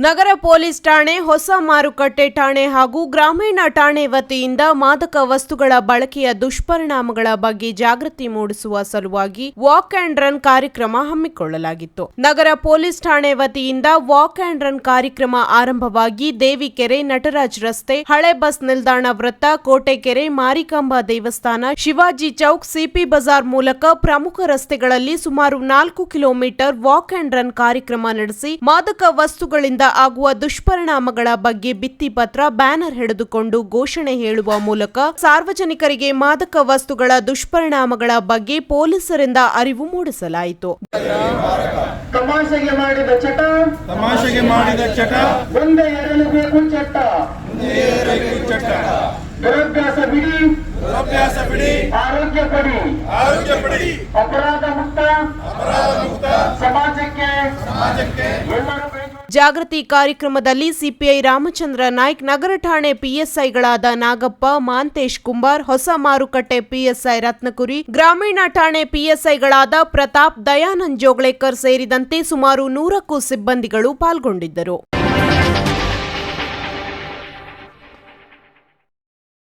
ನಗರ police ಠಾಣೆ, ಹೊಸ ಮಾರುಕಟ್ಟೆ ಠಾಣೆ ಹಾಗೂ ಗ್ರಾಮೀಣ ಠಾಣೆ ವತಿಯಿಂದ ಮಾದಕ ವಸ್ತುಗಳ ಬಳಕೆಯ ದುಷ್ಪರಿಣಾಮಗಳ ಬಗ್ಗೆ ಜಾಗೃತಿ ಮೂಡಿಸುವ ಸಲುವಾಗಿ ವಾಕ್ ಅಂಡ್ ರನ್ ಕಾರ್ಯಕ್ರಮ ಹಮ್ಮಿಕೊಳ್ಳಲಾಗಿತ್ತು. ನಗರ ಪೊಲೀಸ್ ಠಾಣೆ ವತಿಯಿಂದ ವಾಕ್ ಅಂಡ್ ರನ್ ಕಾರ್ಯಕ್ರಮ ಆರಂಭವಾಗಿ ದೇವಿಕೆರೆ, ನಟರಾಜ್ ರಸ್ತೆ, ಹಳೆ ಬಸ್ ನಿಲ್ದಾಣ ವೃತ್ತ, ಕೋಟೆಕೆರೆ, ಮಾರಿಕಾಂಬಾ ದೇವಸ್ಥಾನ, ಶಿವಾಜಿ ಚೌಕ್, ಸಿಪಿ ಬಜಾರ್ ಮೂಲಕ ಪ್ರಮುಖ ರಸ್ತೆಗಳಲ್ಲಿ ಸುಮಾರು 4 ಕಿಲೋಮೀಟರ್ ವಾಕ್ ಅಂಡ್ ರನ್ ಕಾರ್ಯಕ್ರಮ ನಡೆಸಿ ಮಾದಕ ವಸ್ತುಗಳಿಂದ ಆಗುವ ದುಷ್ಪರಿಣಾಮಗಳ ಬಗ್ಗೆ ಭಿತ್ತಿಪತ್ರ, ಬ್ಯಾನರ್ ಹಿಡಿದುಕೊಂಡು ಘೋಷಣೆ ಹೇಳುವ ಮೂಲಕ ಸಾರ್ವಜನಿಕರಿಗೆ ಮಾದಕ ವಸ್ತುಗಳ ದುಷ್ಪರಿಣಾಮಗಳ ಬಗ್ಗೆ ಪೊಲೀಸರಿಂದ ಅರಿವು ಮೂಡಿಸಲಾಯಿತು. ತಮಾಷೆಗೆ ಮಾಡಿದ ಚಟ ಮುಂದೆ ಏರಲೇಬೇಕು ಚಟ. ದುರಭ್ಯಾಸ ಬಿಡಿ, ಆರೋಗ್ಯ ಪಡಿ, ಅಪರಾಧ ಮುಕ್ತ ಸಮಾಜಕ್ಕೆ ಎಲ್ಲರೂ ಬೇಕು. ಜಾಗೃತಿ ಕಾರ್ಯಕ್ರಮದಲ್ಲಿ ಸಿಪಿಐ ರಾಮಚಂದ್ರ ನಾಯ್ಕ್, ನಗರ ಠಾಣೆ ಪಿಎಸ್ಐಗಳಾದ ನಾಗಪ್ಪ, ಮಾಂತೇಶ್ ಕುಂಬಾರ್, ಹೊಸ ಮಾರುಕಟ್ಟೆ ಪಿಎಸ್ಐ ರತ್ನಕುರಿ, ಗ್ರಾಮೀಣ ಠಾಣೆ ಪಿಎಸ್ಐಗಳಾದ ಪ್ರತಾಪ್, ದಯಾನಂದ್ ಜೋಗ್ಳೇಕರ್ ಸೇರಿದಂತೆ ಸುಮಾರು 100ಕ್ಕೂ ಸಿಬ್ಬಂದಿಗಳು ಪಾಲ್ಗೊಂಡಿದ್ದರು.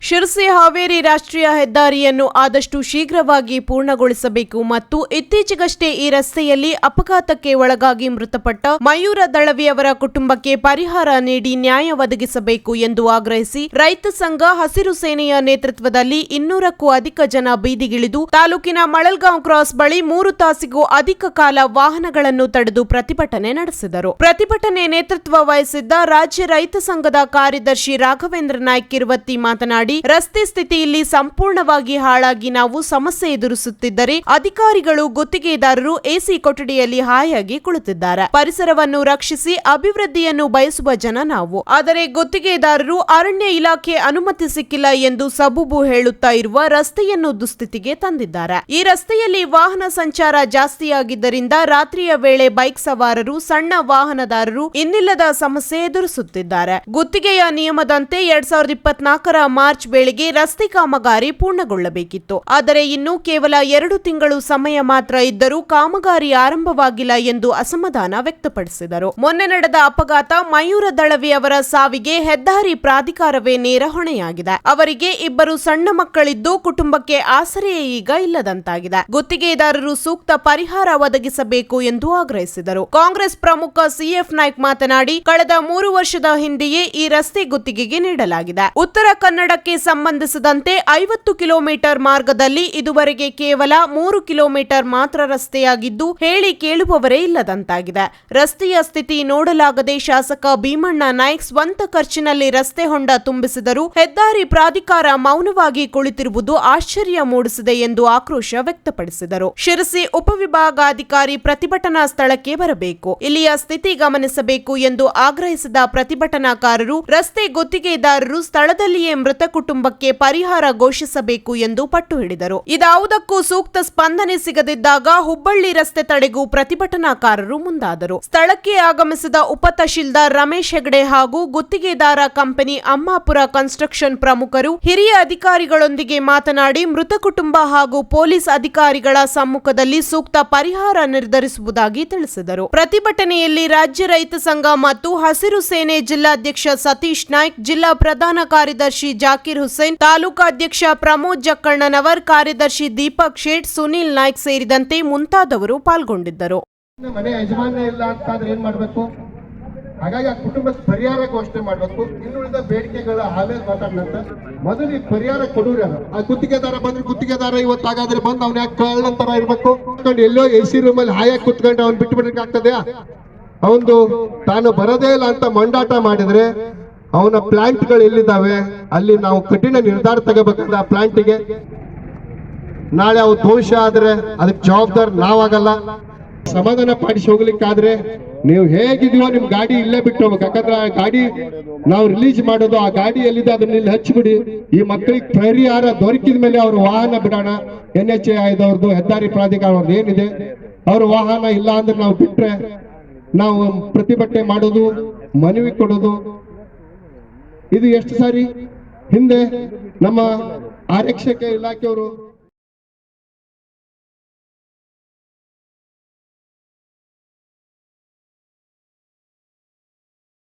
ಶಿರಸಿ ಹಾವೇರಿ ರಾಷ್ಟ್ರೀಯ ಹೆದ್ದಾರಿಯನ್ನು ಆದಷ್ಟು ಶೀಘ್ರವಾಗಿ ಪೂರ್ಣಗೊಳಿಸಬೇಕು ಮತ್ತು ಇತ್ತೀಚೆಗಷ್ಟೇ ಈ ರಸ್ತೆಯಲ್ಲಿ ಅಪಘಾತಕ್ಕೆ ಒಳಗಾಗಿ ಮೃತಪಟ್ಟ ಮಯೂರ ದಳವಿ ಅವರ ಕುಟುಂಬಕ್ಕೆ ಪರಿಹಾರ ನೀಡಿ ನ್ಯಾಯ ಒದಗಿಸಬೇಕು ಎಂದು ಆಗ್ರಹಿಸಿ ರೈತ ಸಂಘ, ಹಸಿರು ಸೇನೆಯ ನೇತೃತ್ವದಲ್ಲಿ 200ಕ್ಕೂ ಅಧಿಕ ಜನ ಬೀದಿಗಿಳಿದು ತಾಲೂಕಿನ ಮಳಲ್ಗಾಂವ್ ಕ್ರಾಸ್ ಬಳಿ 3 ತಾಸಿಗೂ ಅಧಿಕ ಕಾಲ ವಾಹನಗಳನ್ನು ತಡೆದು ಪ್ರತಿಭಟನೆ ನಡೆಸಿದರು. ಪ್ರತಿಭಟನೆ ನೇತೃತ್ವ ವಹಿಸಿದ್ದ ರಾಜ್ಯ ರೈತ ಸಂಘದ ಕಾರ್ಯದರ್ಶಿ ರಾಘವೇಂದ್ರ ನಾಯ್ಕ್ ಕಿರುವತ್ತಿ ಮಾತನಾಡಿ, ರಸ್ತೆ ಸ್ಥಿತಿಯಲ್ಲಿ ಸಂಪೂರ್ಣವಾಗಿ ಹಾಳಾಗಿ ನಾವು ಸಮಸ್ಯೆ ಎದುರಿಸುತ್ತಿದ್ದರೆ ಅಧಿಕಾರಿಗಳು, ಗುತ್ತಿಗೆದಾರರು ಎಸಿ ಕೊಠಡಿಯಲ್ಲಿ ಹಾಯಾಗಿ ಕುಳಿತಿದ್ದಾರೆ. ಪರಿಸರವನ್ನು ರಕ್ಷಿಸಿ ಅಭಿವೃದ್ಧಿಯನ್ನು ಬಯಸುವ ಜನ ನಾವು. ಆದರೆ ಗುತ್ತಿಗೆದಾರರು, ಅರಣ್ಯ ಇಲಾಖೆ ಅನುಮತಿ ಸಿಕ್ಕಿಲ್ಲ ಎಂದು ಸಬೂಬು ಹೇಳುತ್ತಾ ಇರುವ ರಸ್ತೆಯನ್ನು ದುಸ್ಥಿತಿಗೆ ತಂದಿದ್ದಾರೆ. ಈ ರಸ್ತೆಯಲ್ಲಿ ವಾಹನ ಸಂಚಾರ ಜಾಸ್ತಿಯಾಗಿದ್ದರಿಂದ ರಾತ್ರಿಯ ವೇಳೆ ಬೈಕ್ ಸವಾರರು, ಸಣ್ಣ ವಾಹನದಾರರು ಇನ್ನಿಲ್ಲದ ಸಮಸ್ಯೆ ಎದುರಿಸುತ್ತಿದ್ದಾರೆ. ಗುತ್ತಿಗೆಯ ನಿಯಮದಂತೆ 2024ರ ಮಾರ್ಚ್ ವೇಳೆಗೆ ರಸ್ತೆ ಕಾಮಗಾರಿ ಪೂರ್ಣಗೊಳ್ಳಬೇಕಿತ್ತು. ಆದರೆ ಇನ್ನು ಕೇವಲ 2 ತಿಂಗಳು ಸಮಯ ಮಾತ್ರ ಇದ್ದರೂ ಕಾಮಗಾರಿ ಆರಂಭವಾಗಿಲ್ಲ ಎಂದು ಅಸಮಾಧಾನ ವ್ಯಕ್ತಪಡಿಸಿದರು. ಮೊನ್ನೆ ನಡೆದ ಅಪಘಾತ ಮಯೂರ ದಳವಿ ಅವರ ಸಾವಿಗೆ ಹೆದ್ದಾರಿ ಪ್ರಾಧಿಕಾರವೇ ನೇರ ಹೊಣೆಯಾಗಿದೆ. ಅವರಿಗೆ 2 ಸಣ್ಣ ಮಕ್ಕಳಿದ್ದು ಕುಟುಂಬಕ್ಕೆ ಆಸರೆಯೇ ಈಗ ಇಲ್ಲದಂತಾಗಿದೆ. ಗುತ್ತಿಗೆದಾರರು ಸೂಕ್ತ ಪರಿಹಾರ ಒದಗಿಸಬೇಕು ಎಂದು ಆಗ್ರಹಿಸಿದರು. ಕಾಂಗ್ರೆಸ್ ಪ್ರಮುಖ ಸಿಎಫ್ ನಾಯ್ಕ್ ಮಾತನಾಡಿ, ಕಳೆದ 3 ವರ್ಷದ ಹಿಂದೆಯೇ ಈ ರಸ್ತೆ ಗುತ್ತಿಗೆಗೆ ನೀಡಲಾಗಿದೆ. ಉತ್ತರ ಕನ್ನಡಕ್ಕೆ ಸಂಬಂಧಿಸಿದಂತೆ 50 ಕಿಲೋಮೀಟರ್ ಮಾರ್ಗದಲ್ಲಿ ಇದುವರೆಗೆ ಕೇವಲ 3 ಕಿಲೋಮೀಟರ್ ಮಾತ್ರ ರಸ್ತೆಯಾಗಿದ್ದು ಹೇಳಿ ಕೇಳುವವರೇ ಇಲ್ಲದಂತಾಗಿದೆ. ರಸ್ತೆಯ ಸ್ಥಿತಿ ನೋಡಲಾಗದೆ ಶಾಸಕ ಭೀಮಣ್ಣ ನಾಯ್ಕ್ ಸ್ವಂತ ಖರ್ಚಿನಲ್ಲಿ ರಸ್ತೆ ಹೊಂಡ ತುಂಬಿಸಿದರೂ ಹೆದ್ದಾರಿ ಪ್ರಾಧಿಕಾರ ಮೌನವಾಗಿ ಕುಳಿತಿರುವುದು ಆಶ್ಚರ್ಯ ಮೂಡಿಸಿದೆ ಎಂದು ಆಕ್ರೋಶ ವ್ಯಕ್ತಪಡಿಸಿದರು. ಶಿರಸಿ ಉಪವಿಭಾಗಾಧಿಕಾರಿ ಪ್ರತಿಭಟನಾ ಸ್ಥಳಕ್ಕೆ ಬರಬೇಕು, ಇಲ್ಲಿಯ ಸ್ಥಿತಿ ಗಮನಿಸಬೇಕು ಎಂದು ಆಗ್ರಹಿಸಿದ ಪ್ರತಿಭಟನಾಕಾರರು, ರಸ್ತೆ ಗುತ್ತಿಗೆದಾರರು ಸ್ಥಳದಲ್ಲಿಯೇ ಮೃತ ಕುಟುಂಬಕ್ಕೆ ಪರಿಹಾರ ಘೋಷಿಸಬೇಕು ಎಂದು ಪಟ್ಟು ಹಿಡಿದರು. ಇದಾವುದಕ್ಕೂ ಸೂಕ್ತ ಸ್ಪಂದನೆ ಸಿಗದಿದ್ದಾಗ ಹುಬ್ಬಳ್ಳಿ ರಸ್ತೆ ತಡೆಗೂ ಪ್ರತಿಭಟನಾಕಾರರು ಮುಂದಾದರು. ಸ್ಥಳಕ್ಕೆ ಆಗಮಿಸಿದ ಉಪ ತಹಶೀಲ್ದಾರ್ ರಮೇಶ್ ಹೆಗಡೆ ಹಾಗೂ ಗುತ್ತಿಗೆದಾರ ಕಂಪನಿ ಅಮ್ಮಾಪುರ ಕನ್ಸ್ಟ್ರಕ್ಷನ್ ಪ್ರಮುಖರು, ಹಿರಿಯ ಅಧಿಕಾರಿಗಳೊಂದಿಗೆ ಮಾತನಾಡಿ ಮೃತ ಕುಟುಂಬ ಹಾಗೂ ಪೊಲೀಸ್ ಅಧಿಕಾರಿಗಳ ಸಮ್ಮುಖದಲ್ಲಿ ಸೂಕ್ತ ಪರಿಹಾರ ನಿರ್ಧರಿಸುವುದಾಗಿ ತಿಳಿಸಿದರು. ಪ್ರತಿಭಟನೆಯಲ್ಲಿ ರಾಜ್ಯ ರೈತ ಸಂಘ ಮತ್ತು ಹಸಿರು ಸೇನೆ ಜಿಲ್ಲಾಧ್ಯಕ್ಷ ಸತೀಶ್ ನಾಯ್ಕ್, ಜಿಲ್ಲಾ ಪ್ರಧಾನ ಕಾರ್ಯದರ್ಶಿ ಜಾಕೀರ್ ಹುಸೇನ್, ತಾಲೂಕಾಧ್ಯಕ್ಷ ಪ್ರಮೋದ್ ಜಕ್ಕಣ್ಣನವರ್, ಕಾರ್ಯದರ್ಶಿ ದೀಪಕ್ ಶೇಟ್, ಸುನೀಲ್ ನಾಯ್ಕ್ ಸೇರಿದಂತೆ ಮುಂತಾದವರು ಪಾಲ್ಗೊಂಡಿದ್ದರು. ಮನೆ ಯಜಮಾನ ಇಲ್ಲ ಅಂತಾದ್ರೆ ಏನ್ ಮಾಡ್ಬೇಕು? ಹಾಗಾಗಿ ಆ ಕುಟುಂಬಕ್ಕೆ ಪರಿಹಾರ ಘೋಷಣೆ ಮಾಡ್ಬೇಕು. ಇನ್ನುಳಿದ ಬೇಡಿಕೆಗಳ ಆಮೇಲೆ ಮಾತಾಡ್ಲಂತ ಮೊದಲು ಈ ಪರಿಹಾರ ಕೊಡೋರು ಯಾರು? ಆ ಗುತ್ತಿಗೆದಾರ ಬಂದ್ರೆ ಗುತ್ತಿಗೆದಾರ ಇವತ್ತಾಗಾದ್ರೆ ಬಂದು ಅವ್ನ ಯಾಕೆ ಕಳ್ಳಂತರ ಇರ್ಬೇಕು? ಎಲ್ಲೋ ಎಸಿ ರೂಮಲ್ಲಿ ಹಾಯಾಗಿ ಕುತ್ಕೊಂಡು ಅವ್ನು ಬಿಟ್ಟು ಬಿಡಕ್ಕೆ ಆಗ್ತದೆ? ಅವನು ತಾನು ಬರೋದೇ ಇಲ್ಲ ಅಂತ ಮಂಡಾಟ ಮಾಡಿದ್ರೆ ಅವನ ಪ್ಲಾಂಟ್ಗಳು ಎಲ್ಲಿದ್ದಾವೆ ಅಲ್ಲಿ ನಾವು ಕಠಿಣ ನಿರ್ಧಾರ ತಗೋಬೇಕಂದ್ರೆ ಆ ಪ್ಲಾಂಟಿಗೆ ನಾಳೆ ಅವು ದೋಷ ಆದ್ರೆ ಅದಕ್ಕೆ ಜವಾಬ್ದಾರ ನಾವಾಗಲ್ಲ. ಸಮಾಧಾನ ಪಾಡಿಸಿ ಹೋಗ್ಲಿಕ್ಕಾದ್ರೆ ನೀವು ಹೇಗಿದೀವೋ ನಿಮ್ ಗಾಡಿ ಇಲ್ಲೇ ಬಿಟ್ಟು ಹೋಗ್ಬೇಕು. ಯಾಕಂದ್ರೆ ಆ ಗಾಡಿ ನಾವು ರಿಲೀಸ್ ಮಾಡೋದು, ಆ ಗಾಡಿ ಎಲ್ಲಿದೆ ಅದನ್ನ ಇಲ್ಲಿ ಹಚ್ಚಿಬಿಡಿ. ಈ ಮಕ್ಕಳಿಗೆ ಪರಿಹಾರ ದೊರಕಿದ ಮೇಲೆ ಅವ್ರ ವಾಹನ ಬಿಡೋಣ. NHAIದವ್ರದ್ದು, ಹೆದ್ದಾರಿ ಪ್ರಾಧಿಕಾರವ್ರದ್ದು ಏನಿದೆ ಅವ್ರ ವಾಹನ ಇಲ್ಲ ಅಂದ್ರೆ ನಾವು ಬಿಟ್ರೆ ನಾವು ಪ್ರತಿಭಟನೆ ಮಾಡೋದು, ಮನವಿ ಕೊಡೋದು. ಇದು ಎಷ್ಟು ಸಾರಿ ಹಿಂದೆ ನಮ್ಮ ಆರಕ್ಷಕ ಇಲಾಖೆಯವರು